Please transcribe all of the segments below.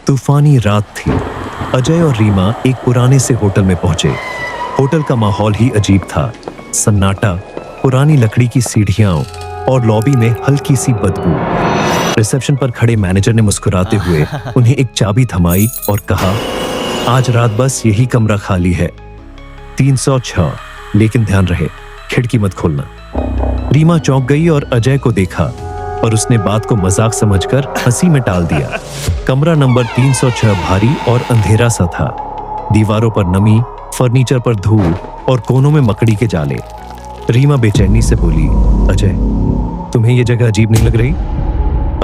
तूफानी रात थी। अजय और रीमा एक पुराने से होटल में पहुंचे। होटल का माहौल ही अजीब था। सन्नाटा, पुरानी लकड़ी की सीढ़ियां और लॉबी में हल्की सी बदबू। रिसेप्शन पर खड़े मैनेजर ने मुस्कुराते हुए उन्हें एक चाबी थमाई और कहा, आज रात बस यही कमरा खाली है, 306, लेकिन ध्यान रहे खिड़की मत खोलना। रीमा चौंक गई और अजय को देखा, पर उसने बात को मजाक समझकर हंसी में टाल दिया। कमरा नंबर 306 भारी और अंधेरा सा था। दीवारों पर नमी, फर्नीचर पर धूल और कोनों में मकड़ी के जाले। रीमा बेचैनी से बोली, अजय, तुम्हें यह जगह अजीब नहीं लग रही?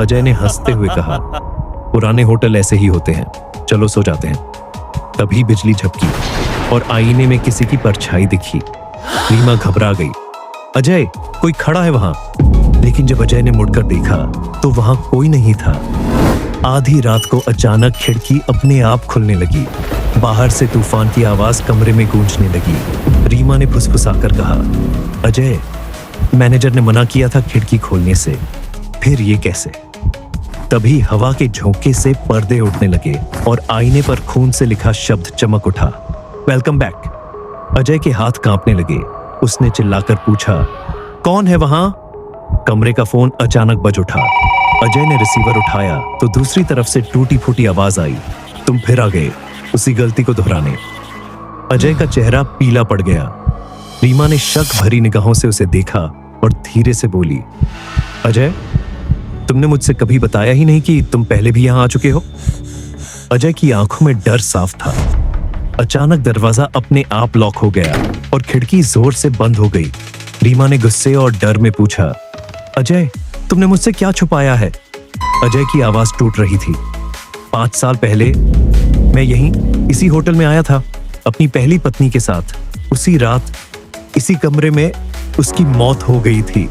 अजय ने हंसते हुए कहा, पुराने होटल ऐसे ही होते हैं, चलो सो जाते हैं। तभी बिजली झपकी और आईने में किसी की परछाई दिखी। रीमा घबरा गई। अजय, कोई खड़ा है वहां। लेकिन जब अजय ने मुड़कर देखा तो वहां कोई नहीं था। आधी रात को अचानक खिड़की अपने आप खुलने लगी। बाहर से तूफान की आवाज कमरे में गूंजने लगी। रीमा ने फुसफुसाकर कहा, अजय, मैनेजर ने मना किया था खिड़की खोलने से, फिर ये कैसे? तभी हवा के झोंके से पर्दे उठने लगे और आईने पर खून से लिखा शब्द चमक उठा, वेलकम बैक। अजय के हाथ कांपने लगे। उसने चिल्लाकर पूछा, कौन है वहां? कमरे का फोन अचानक बज उठा। अजय ने रिसीवर उठाया तो दूसरी तरफ से टूटी फूटी आवाज आई, तुम फिर आ गए, उसी गलती को दोहराने। अजय का चेहरा पीला पड़ गया। रीमा ने शक भरी निगाहों से उसे देखा और धीरे से बोली, अजय, तुमने मुझसे कभी बताया ही नहीं कि तुम पहले भी यहां आ चुके हो। अजय की आंखों में डर साफ था। अचानक दरवाजा अपने आप लॉक हो गया और खिड़की जोर से बंद हो गई। रीमा ने गुस्से और डर में पूछा, अजय, तुमने मुझसे क्या छुपाया है? अजय की आवाज टूट रही थी। 5 साल पहले मैं यहीं इसी होटल में आया था अपनी पहली पत्नी के साथ। उसी रात इसी कमरे में उसकी मौत हो गई थी।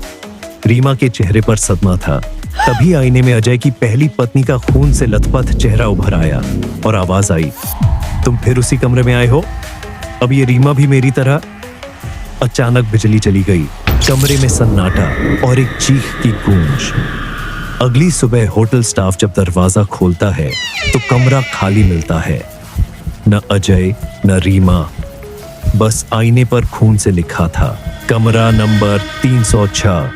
रीमा के चेहरे पर सदमा था। तभी आईने में अजय की पहली पत्नी का खून से लथपथ चेहरा उभर आया और आवाज आई, तुम फिर उसी कमरे में आए हो? अब ये रीमा भी मेरी तरह? अचानक बिजली चली गई। कमरे में सन्नाटा और एक चीख की गूंज। अगली सुबह होटल स्टाफ जब दरवाजा खोलता है तो कमरा खाली मिलता है। न अजय, न रीमा, बस आईने पर खून से लिखा था, कमरा नंबर 306।